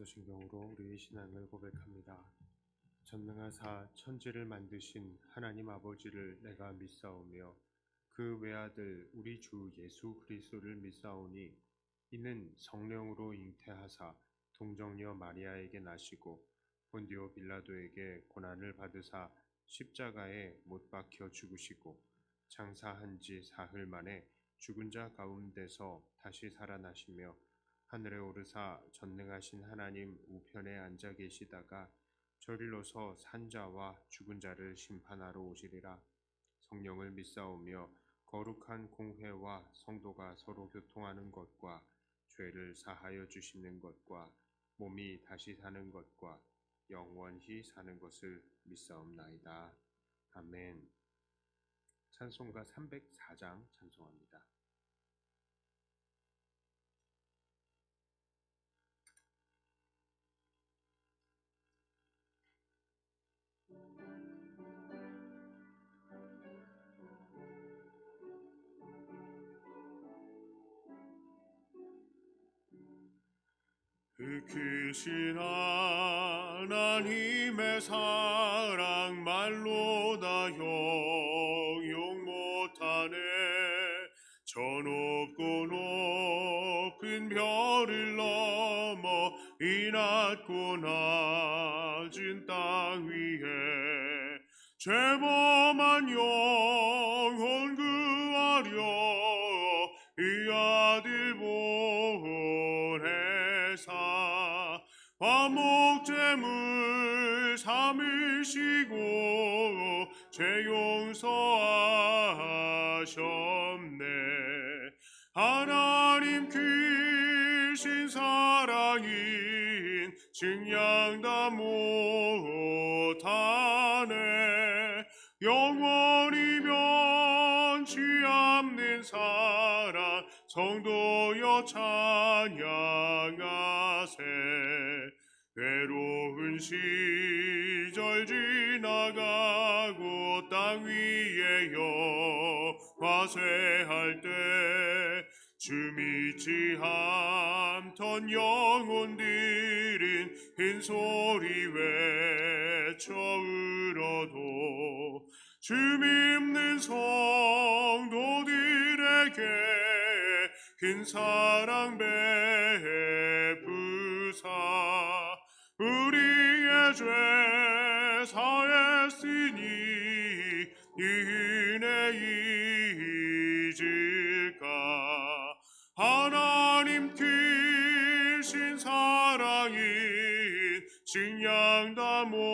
사도신경으로 우리의 신앙을 고백합니다. 전능하사 천지를 만드신 하나님 아버지를 내가 믿사오며 그 외아들 우리 주 예수 그리스도를 믿사오니 이는 성령으로 잉태하사 동정녀 마리아에게 나시고 본디오 빌라도에게 고난을 받으사 십자가에 못 박혀 죽으시고 장사한 지 사흘 만에 죽은 자 가운데서 다시 살아나시며 하늘에 오르사 전능하신 하나님 우편에 앉아 계시다가 저리로서 산자와 죽은 자를 심판하러 오시리라. 성령을 믿사오며 거룩한 공회와 성도가 서로 교통하는 것과 죄를 사하여 주시는 것과 몸이 다시 사는 것과 영원히 사는 것을 믿사옵나이다. 아멘. 찬송가 304장 찬송합니다. 크신 하나님의 사랑 말로 다 형용 못하네. 저 높고 높은 별을 넘어 이 낮고 낮은 땅 위에 죄범한 영혼 구하려 이 아들 보내사 화목제물 삼으시고 죄 용서하셨네. 하나님 크신 사랑인 증량 다 못하네. 영원히 변치 않는 사랑 성도여 찬양하세. 외로운 시절 지나가고 땅 위에 영화쇠할 때 주 믿지 않던 영혼들은 큰 소리 외쳐 울어도 주 믿는 성도들에게 큰 사랑 베푸사 우리의 죄 사했으니 이 은혜 잊을까. 하나님 크신 사랑인 증량 다 못하네.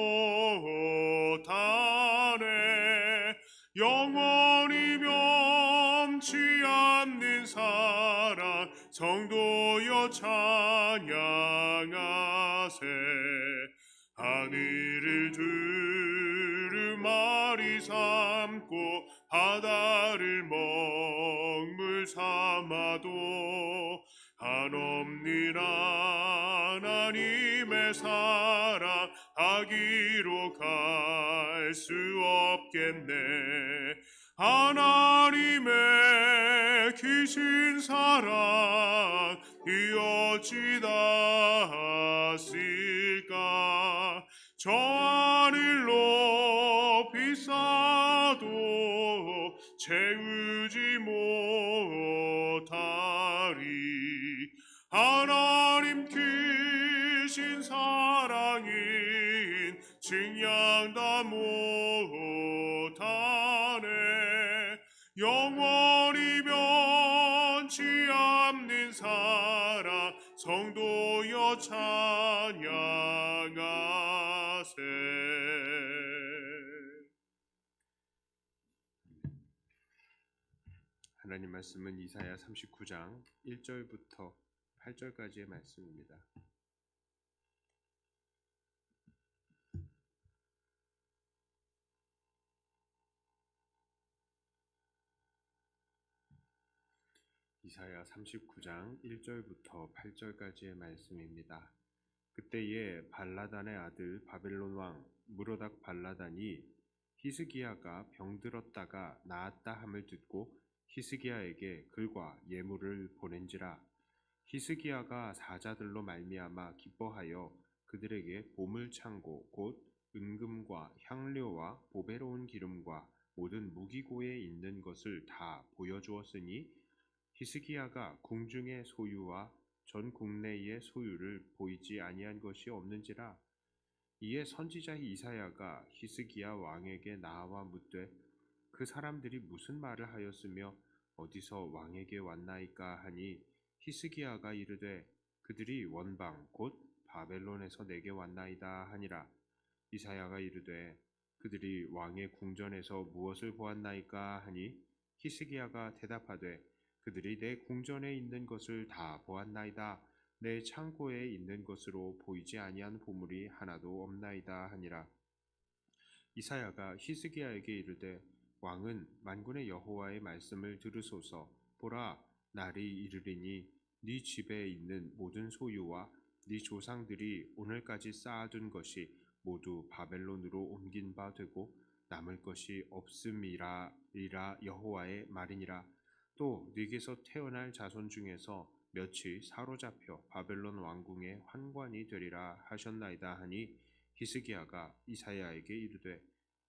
영원히 변치 않는 사랑 성도여 찬양하세. 하늘을 두루마리 삼고 바다를 먹물 삼아도 한없는 하나님의 사랑 아기로 갈 수 없겠네. 하나님의 크신 사랑 이 어찌 닿았을까. 저 하늘 높이 쌓아도 채우지 못하리. 하나님 크신 사랑인 증량 다 못하네. 영원히 변치 않는 사랑 성도여 찬양하세. 하나님 말씀은 이사야 39장 1절부터 8절까지의 말씀입니다. 이사야 39장 1절부터 8절까지의 말씀입니다. 그때에 발라단의 아들 바벨론 왕 무로닥 발라단이 히스기야가 병들었다가 나았다 함을 듣고 히스기야에게 글과 예물을 보낸지라. 히스기야가 사자들로 말미암아 기뻐하여 그들에게 보물 창고 곧 은금과 향료와 보배로운 기름과 모든 무기고에 있는 것을 다 보여주었으니 히스기야가 궁중의 소유와 전 국내의 소유를 보이지 아니한 것이 없는지라. 이에 선지자 이사야가 히스기야 왕에게 나와 묻되 그 사람들이 무슨 말을 하였으며 어디서 왕에게 왔나이까 하니 히스기야가 이르되 그들이 원방 곧 바벨론에서 내게 왔나이다 하니라. 이사야가 이르되 그들이 왕의 궁전에서 무엇을 보았나이까 하니 히스기야가 대답하되 그들이 내 궁전에 있는 것을 다 보았나이다. 내 창고에 있는 것으로 보이지 아니한 보물이 하나도 없나이다 하니라. 이사야가 히스기야에게 이르되 왕은 만군의 여호와의 말씀을 들으소서. 보라, 날이 이르리니 네 집에 있는 모든 소유와 네 조상들이 오늘까지 쌓아둔 것이 모두 바벨론으로 옮긴 바 되고 남을 것이 없음이라 여호와의 말이니라. 또 네게서 태어날 자손 중에서 몇이 사로잡혀 바벨론 왕궁의 환관이 되리라 하셨나이다 하니 히스기야가 이사야에게 이르되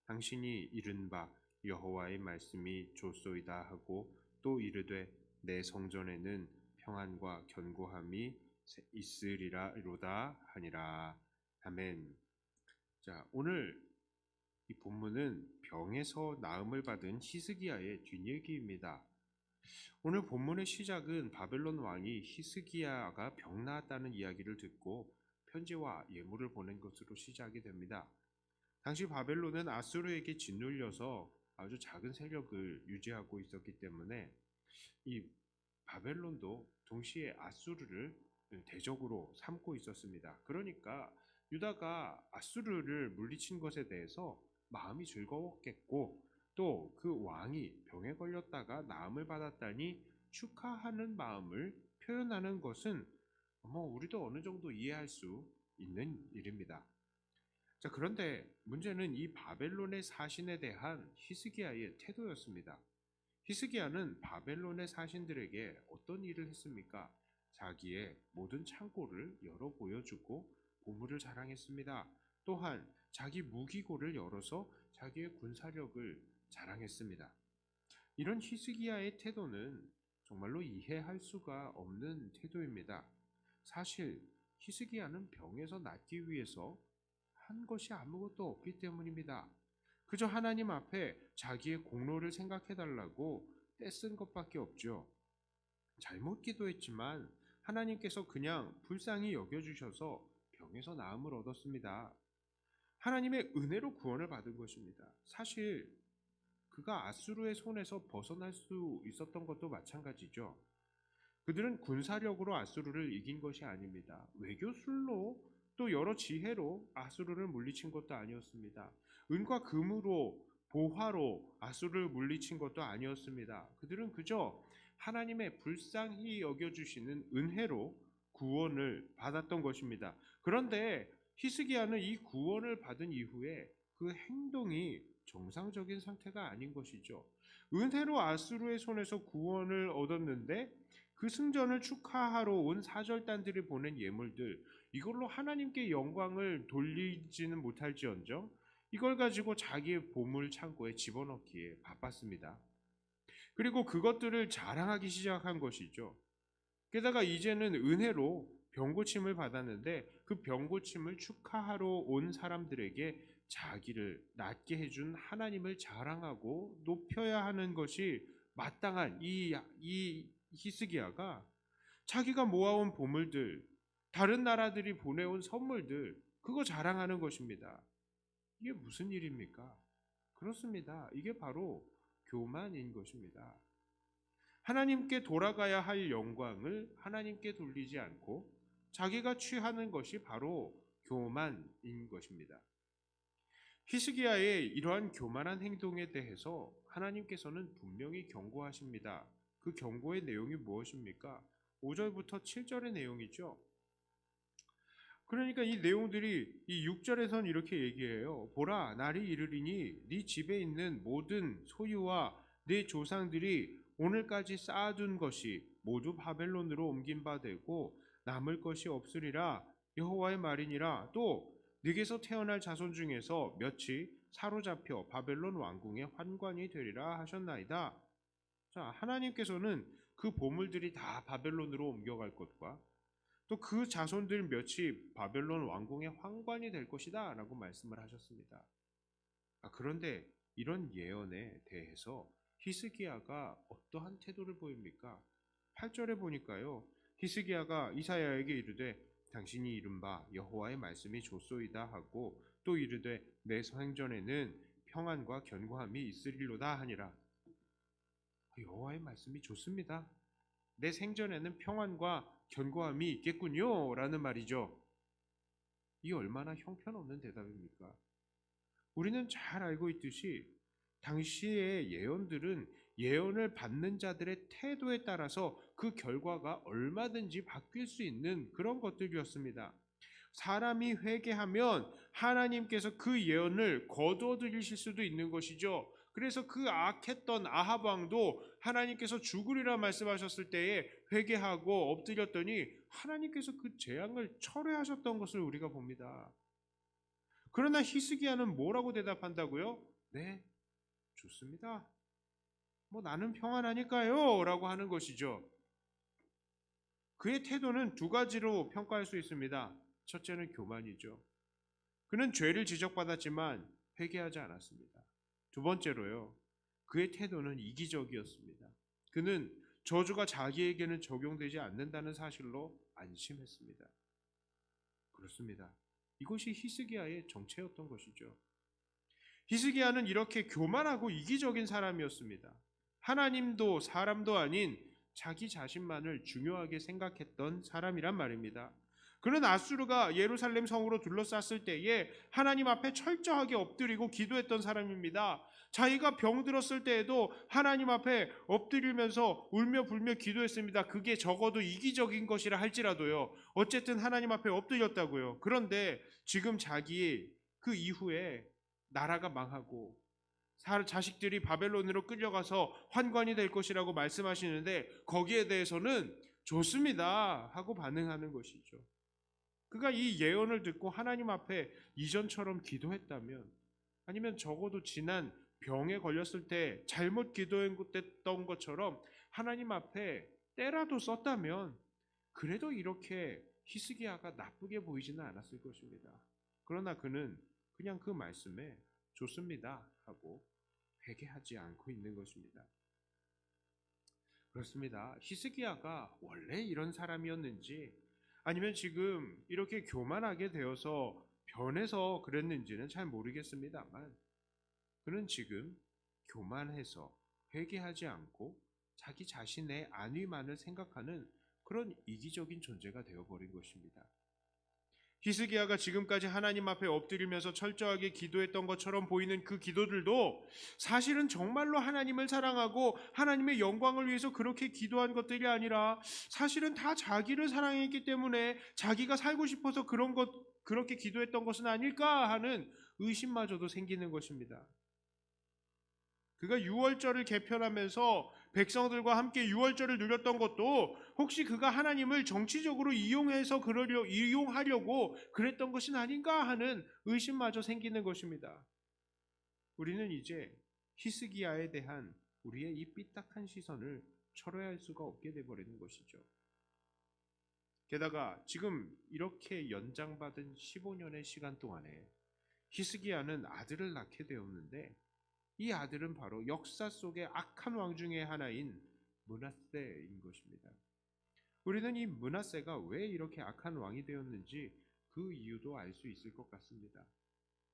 당신이 이른 바 여호와의 말씀이 좋소이다 하고 또 이르되 내 성전에는 평안과 견고함이 있으리라로다 하니라. 아멘. 자, 오늘 이 본문은 병에서 나음을 받은 히스기야의 뒷얘기입니다. 오늘 본문의 시작은 바벨론 왕이 히스기야가 병 나았다는 이야기를 듣고 편지와 예물을 보낸 것으로 시작이 됩니다. 당시 바벨론은 아수르에게 짓눌려서 아주 작은 세력을 유지하고 있었기 때문에 이 바벨론도 동시에 아수르를 대적으로 삼고 있었습니다. 그러니까 유다가 아수르를 물리친 것에 대해서 마음이 즐거웠겠고 또 그 왕이 병에 걸렸다가 나음을 받았다니 축하하는 마음을 표현하는 것은 우리도 어느 정도 이해할 수 있는 일입니다. 자, 그런데 문제는 이 바벨론의 사신에 대한 히스기야의 태도였습니다. 히스기야는 바벨론의 사신들에게 어떤 일을 했습니까? 자기의 모든 창고를 열어 보여주고 보물을 자랑했습니다. 또한 자기 무기고를 열어서 자기의 군사력을 자랑했습니다. 이런 히스기야의 태도는 정말로 이해할 수가 없는 태도입니다. 사실 히스기야는 병에서 낫기 위해서 한 것이 아무것도 없기 때문입니다. 그저 하나님 앞에 자기의 공로를 생각해달라고 떼쓴 것밖에 없죠. 잘못 기도했지만 하나님께서 그냥 불쌍히 여겨주셔서 병에서 나음을 얻었습니다. 하나님의 은혜로 구원을 받은 것입니다. 사실 그가 아수르의 손에서 벗어날 수 있었던 것도 마찬가지죠. 그들은 군사력으로 아수르를 이긴 것이 아닙니다. 외교술로 또 여러 지혜로 아수르를 물리친 것도 아니었습니다. 은과 금으로 보화로 아수르를 물리친 것도 아니었습니다. 그들은 그저 하나님의 불쌍히 여겨주시는 은혜로 구원을 받았던 것입니다. 그런데 히스기야는 이 구원을 받은 이후에 그 행동이 정상적인 상태가 아닌 것이죠. 은혜로 아수르의 손에서 구원을 얻었는데 그 승전을 축하하러 온 사절단들이 보낸 예물들, 이걸로 하나님께 영광을 돌리지는 못할지언정 이걸 가지고 자기의 보물 창고에 집어넣기에 바빴습니다. 그리고 그것들을 자랑하기 시작한 것이죠. 게다가 이제는 은혜로 병고침을 받았는데 그 병고침을 축하하러 온 사람들에게 자기를 낫게 해준 하나님을 자랑하고 높여야 하는 것이 마땅한 이 히스기야가 자기가 모아온 보물들, 다른 나라들이 보내온 선물들, 그거 자랑하는 것입니다. 이게 무슨 일입니까? 그렇습니다. 이게 바로 교만인 것입니다. 하나님께 돌아가야 할 영광을 하나님께 돌리지 않고 자기가 취하는 것이 바로 교만인 것입니다. 히스기야의 이러한 교만한 행동에 대해서 하나님께서는 분명히 경고하십니다. 그 경고의 내용이 무엇입니까? 5절부터 7절의 내용이죠. 그러니까 이 내용들이 이 6절에선 이렇게 얘기해요. 보라, 날이 이르리니 네 집에 있는 모든 소유와 네 조상들이 오늘까지 쌓아둔 것이 모두 바벨론으로 옮긴 바 되고 남을 것이 없으리라 여호와의 말이니라. 또 네게서 태어날 자손 중에서 몇이 사로잡혀 바벨론 왕궁의 환관이 되리라 하셨나이다. 자, 하나님께서는 그 보물들이 다 바벨론으로 옮겨갈 것과 또 그 자손들 몇이 바벨론 왕궁의 환관이 될 것이다 라고 말씀을 하셨습니다. 그런데 이런 예언에 대해서 히스기야가 어떠한 태도를 보입니까? 8절에 보니까요, 히스기야가 이사야에게 이르되 당신이 이른바 여호와의 말씀이 좋소이다 하고 또 이르되 내 생전에는 평안과 견고함이 있으리로다 하니라. 여호와의 말씀이 좋습니다. 내 생전에는 평안과 견고함이 있겠군요 라는 말이죠. 이 얼마나 형편없는 대답입니까? 우리는 잘 알고 있듯이 당시의 예언들은 예언을 받는 자들의 태도에 따라서 그 결과가 얼마든지 바뀔 수 있는 그런 것들이었습니다. 사람이 회개하면 하나님께서 그 예언을 거두어들이실 수도 있는 것이죠. 그래서 그 악했던 아합 왕도 하나님께서 죽으리라 말씀하셨을 때에 회개하고 엎드렸더니 하나님께서 그 재앙을 철회하셨던 것을 우리가 봅니다. 그러나 히스기야는 뭐라고 대답한다고요? 네, 좋습니다. 나는 평안하니까요 라고 하는 것이죠. 그의 태도는 두 가지로 평가할 수 있습니다. 첫째는 교만이죠. 그는 죄를 지적받았지만 회개하지 않았습니다. 두 번째로요, 그의 태도는 이기적이었습니다. 그는 저주가 자기에게는 적용되지 않는다는 사실로 안심했습니다. 그렇습니다. 이것이 히스기야의 정체였던 것이죠. 히스기야는 이렇게 교만하고 이기적인 사람이었습니다. 하나님도 사람도 아닌 자기 자신만을 중요하게 생각했던 사람이란 말입니다. 그는 아수르가 예루살렘 성으로 둘러쌌을 때에 하나님 앞에 철저하게 엎드리고 기도했던 사람입니다. 자기가 병들었을 때에도 하나님 앞에 엎드리면서 울며 불며 기도했습니다. 그게 적어도 이기적인 것이라 할지라도요. 어쨌든 하나님 앞에 엎드렸다고요. 그런데 지금 자기 그 이후에 나라가 망하고 자식들이 바벨론으로 끌려가서 환관이 될 것이라고 말씀하시는데 거기에 대해서는 좋습니다 하고 반응하는 것이죠. 그가 이 예언을 듣고 하나님 앞에 이전처럼 기도했다면, 아니면 적어도 지난 병에 걸렸을 때 잘못 기도했던 것처럼 하나님 앞에 때라도 썼다면 그래도 이렇게 히스기야가 나쁘게 보이지는 않았을 것입니다. 그러나 그는 그냥 그 말씀에 좋습니다 하고 회개하지 않고 있는 것입니다. 그렇습니다. 히스기야가 원래 이런 사람이었는지 아니면 지금 이렇게 교만하게 되어서 변해서 그랬는지는 잘 모르겠습니다만 그는 지금 교만해서 회개하지 않고 자기 자신의 안위만을 생각하는 그런 이기적인 존재가 되어버린 것입니다. 히스기야가 지금까지 하나님 앞에 엎드리면서 철저하게 기도했던 것처럼 보이는 그 기도들도 사실은 정말로 하나님을 사랑하고 하나님의 영광을 위해서 그렇게 기도한 것들이 아니라 사실은 다 자기를 사랑했기 때문에 자기가 살고 싶어서 그렇게 기도했던 것은 아닐까 하는 의심마저도 생기는 것입니다. 그가 유월절을 개편하면서 백성들과 함께 유월절을 누렸던 것도 혹시 그가 하나님을 정치적으로 이용하려고 그랬던 것은 아닌가 하는 의심마저 생기는 것입니다. 우리는 이제 히스기야에 대한 우리의 이 삐딱한 시선을 철회할 수가 없게 되어버리는 것이죠. 게다가 지금 이렇게 연장받은 15년의 시간 동안에 히스기야는 아들을 낳게 되었는데 이 아들은 바로 역사 속의 악한 왕 중의 하나인 므낫세인 것입니다. 우리는 이 므낫세가 왜 이렇게 악한 왕이 되었는지 그 이유도 알 수 있을 것 같습니다.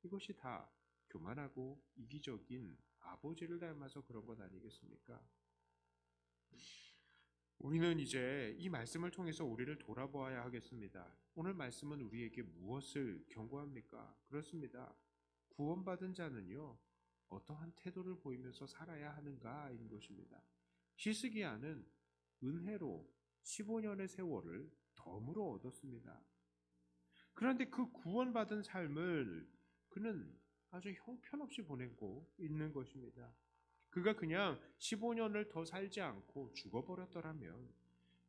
이것이 다 교만하고 이기적인 아버지를 닮아서 그런 것 아니겠습니까? 우리는 이제 이 말씀을 통해서 우리를 돌아보아야 하겠습니다. 오늘 말씀은 우리에게 무엇을 경고합니까? 그렇습니다. 구원받은 자는요, 어떠한 태도를 보이면서 살아야 하는가인 것입니다. 히스기야는 은혜로 15년의 세월을 덤으로 얻었습니다. 그런데 그 구원받은 삶을 그는 아주 형편없이 보내고 있는 것입니다. 그가 그냥 15년을 더 살지 않고 죽어버렸더라면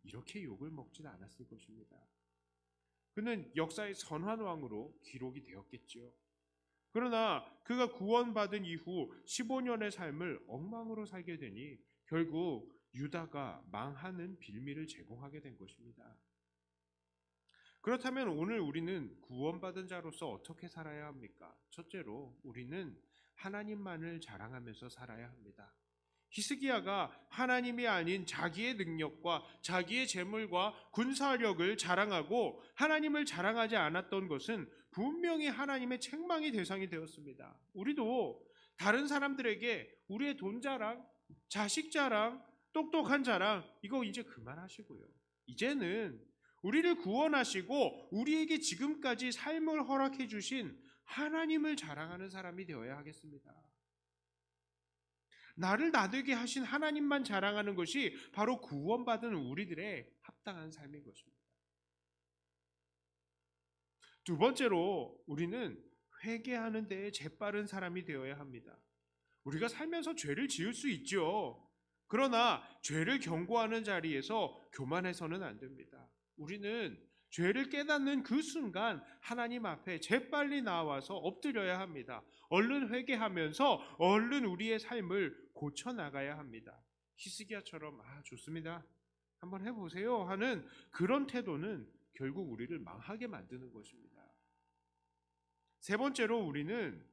이렇게 욕을 먹진 않았을 것입니다. 그는 역사의 선환왕으로 기록이 되었겠지요. 그러나 그가 구원받은 이후 15년의 삶을 엉망으로 살게 되니 결국 유다가 망하는 빌미를 제공하게 된 것입니다. 그렇다면 오늘 우리는 구원받은 자로서 어떻게 살아야 합니까? 첫째로 우리는 하나님만을 자랑하면서 살아야 합니다. 히스기야가 하나님이 아닌 자기의 능력과 자기의 재물과 군사력을 자랑하고 하나님을 자랑하지 않았던 것은 분명히 하나님의 책망의 대상이 되었습니다. 우리도 다른 사람들에게 우리의 돈 자랑, 자식 자랑, 똑똑한 자랑 이거 이제 그만하시고요. 이제는 우리를 구원하시고 우리에게 지금까지 삶을 허락해 주신 하나님을 자랑하는 사람이 되어야 하겠습니다. 나를 나되게 하신 하나님만 자랑하는 것이 바로 구원받은 우리들의 합당한 삶인 것입니다. 두 번째로 우리는 회개하는 데에 재빠른 사람이 되어야 합니다. 우리가 살면서 죄를 지을 수 있죠. 그러나 죄를 경고하는 자리에서 교만해서는 안 됩니다. 우리는 죄를 깨닫는 그 순간 하나님 앞에 재빨리 나와서 엎드려야 합니다. 얼른 회개하면서 얼른 우리의 삶을 고쳐나가야 합니다. 히스기야처럼 좋습니다. 한번 해보세요 하는 그런 태도는 결국 우리를 망하게 만드는 것입니다. 세 번째로 우리는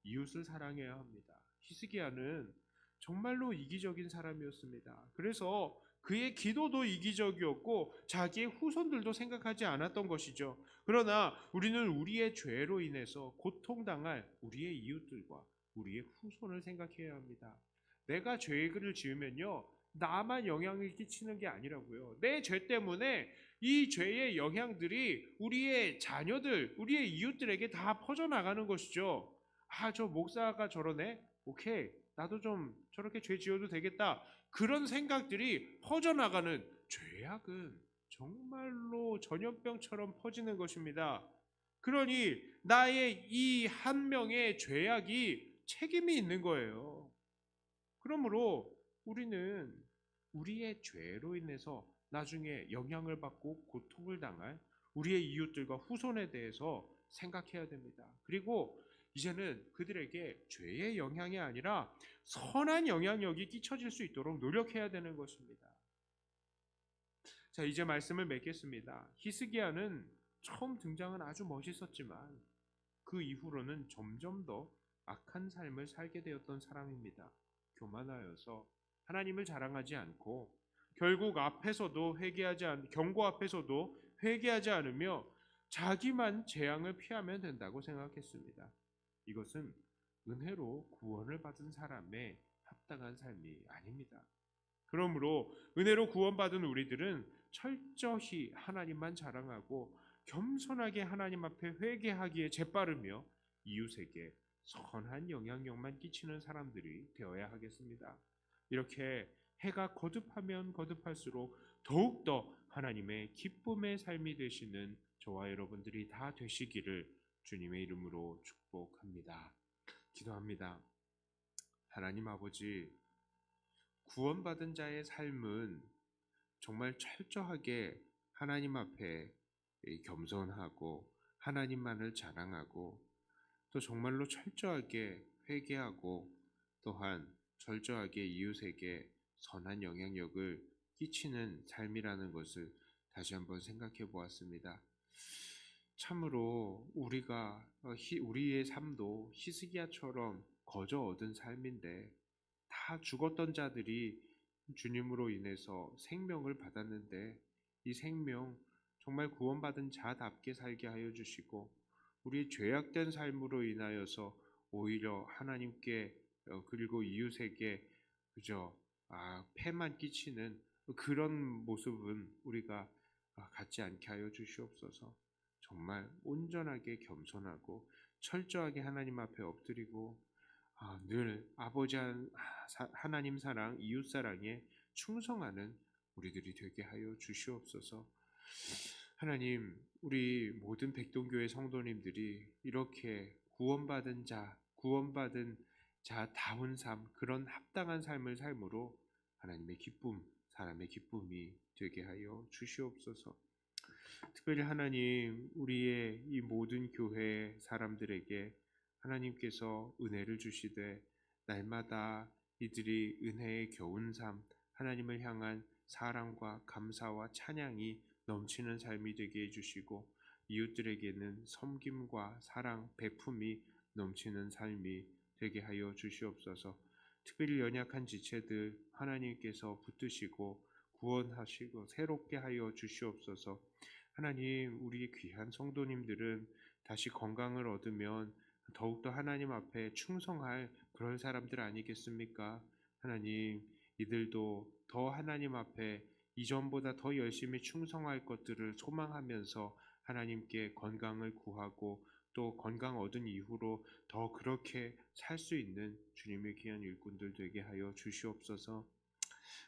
이웃을 사랑해야 합니다. 히스기야는 정말로 이기적인 사람이었습니다. 그래서 그의 기도도 이기적이었고 자기의 후손들도 생각하지 않았던 것이죠. 그러나 우리는 우리의 죄로 인해서 고통당할 우리의 이웃들과 우리의 후손을 생각해야 합니다. 내가 죄를 지으면요 나만 영향을 끼치는 게 아니라고요. 내 죄 때문에 이 죄의 영향들이 우리의 자녀들, 우리의 이웃들에게 다 퍼져나가는 것이죠. 저 목사가 저러네? 오케이, 나도 좀 저렇게 죄 지어도 되겠다. 그런 생각들이 퍼져나가는 죄악은 정말로 전염병처럼 퍼지는 것입니다. 그러니 나의 이 한 명의 죄악이 책임이 있는 거예요. 그러므로 우리는 우리의 죄로 인해서 나중에 영향을 받고 고통을 당할 우리의 이웃들과 후손에 대해서 생각해야 됩니다. 그리고 이제는 그들에게 죄의 영향이 아니라 선한 영향력이 끼쳐질 수 있도록 노력해야 되는 것입니다. 자, 이제 말씀을 맺겠습니다. 히스기야는 처음 등장은 아주 멋있었지만 그 이후로는 점점 더 악한 삶을 살게 되었던 사람입니다. 교만하여서 하나님을 자랑하지 않고 결국 경고 앞에서도 회개하지 않으며 자기만 재앙을 피하면 된다고 생각했습니다. 이것은 은혜로 구원을 받은 사람의 합당한 삶이 아닙니다. 그러므로 은혜로 구원받은 우리들은 철저히 하나님만 자랑하고 겸손하게 하나님 앞에 회개하기에 재빠르며 이웃에게 선한 영향력만 끼치는 사람들이 되어야 하겠습니다. 이렇게 해가 거듭하면 거듭할수록 더욱더 하나님의 기쁨의 삶이 되시는 저와 여러분들이 다 되시기를 주님의 이름으로 축복합니다. 기도합니다. 하나님 아버지, 구원받은 자의 삶은 정말 철저하게 하나님 앞에 겸손하고 하나님만을 자랑하고 또 정말로 철저하게 회개하고 또한 철저하게 이웃에게 선한 영향력을 끼치는 삶이라는 것을 다시 한번 생각해 보았습니다. 참으로 우리의 삶도 히스기야처럼 거저 얻은 삶인데 다 죽었던 자들이 주님으로 인해서 생명을 받았는데 이 생명 정말 구원받은 자답게 살게 하여 주시고 우리의 죄악된 삶으로 인하여서 오히려 하나님께 그리고 이웃에게 그저 폐만 끼치는 그런 모습은 우리가 갖지 않게 하여 주시옵소서. 정말 온전하게 겸손하고 철저하게 하나님 앞에 엎드리고 늘 아버지 하나님 사랑, 이웃 사랑에 충성하는 우리들이 되게 하여 주시옵소서. 하나님, 우리 모든 백동교회 성도님들이 이렇게 구원받은 자다운 삶, 그런 합당한 삶을 삶으로 하나님의 기쁨, 사람의 기쁨이 되게 하여 주시옵소서. 특별히 하나님, 우리의 이 모든 교회 사람들에게 하나님께서 은혜를 주시되 날마다 이들이 은혜의 겨운 삶, 하나님을 향한 사랑과 감사와 찬양이 넘치는 삶이 되게 해주시고, 이웃들에게는 섬김과 사랑, 베품이 넘치는 삶이 되게 하여 주시옵소서. 특별히 연약한 지체들 하나님께서 붙드시고 구원하시고 새롭게 하여 주시옵소서. 하나님, 우리 귀한 성도님들은 다시 건강을 얻으면 더욱더 하나님 앞에 충성할 그런 사람들 아니겠습니까? 하나님, 이들도 더 하나님 앞에 이전보다 더 열심히 충성할 것들을 소망하면서 하나님께 건강을 구하고 또 건강 얻은 이후로 더 그렇게 살 수 있는 주님의 귀한 일꾼들 되게 하여 주시옵소서.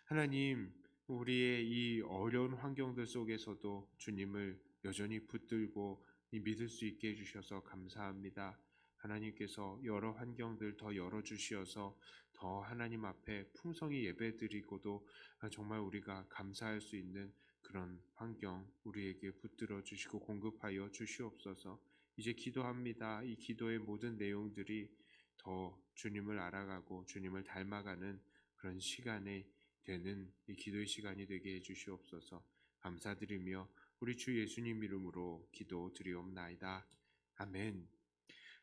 하나님, 우리의 이 어려운 환경들 속에서도 주님을 여전히 붙들고 믿을 수 있게 해주셔서 감사합니다. 하나님께서 여러 환경들 더 열어주시어서 더 하나님 앞에 풍성히 예배드리고도 정말 우리가 감사할 수 있는 그런 환경 우리에게 붙들어 주시고 공급하여 주시옵소서. 이제 기도합니다. 이 기도의 모든 내용들이 더 주님을 알아가고 주님을 닮아가는 그런 시간에 되는 이 기도의 시간이 되게 해주시옵소서. 감사드리며 우리 주 예수님 이름으로 기도드리옵나이다. 아멘.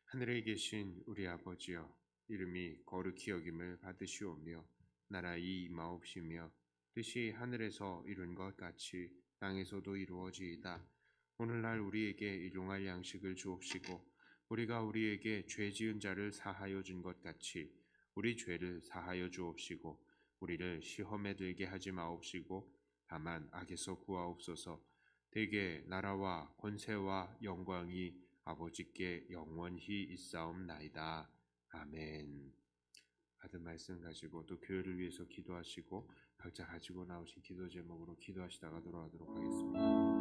하늘에 계신 우리 아버지여, 이름이 거룩히 여김을 받으시오며 나라의 임하옵시며 뜻이 하늘에서 이룬 것 같이 땅에서도 이루어지이다. 오늘날 우리에게 일용할 양식을 주옵시고 우리가 우리에게 죄 지은 자를 사하여 준 것 같이 우리 죄를 사하여 주옵시고 우리를 시험에 들게 하지 마옵시고 다만 악에서 구하옵소서. 대개 나라와 권세와 영광이 아버지께 영원히 있사옵나이다. 아멘. 받은 말씀 가지고 또 교회를 위해서 기도하시고 각자 가지고 나오신 기도 제목으로 기도하시다가 돌아가도록 하겠습니다.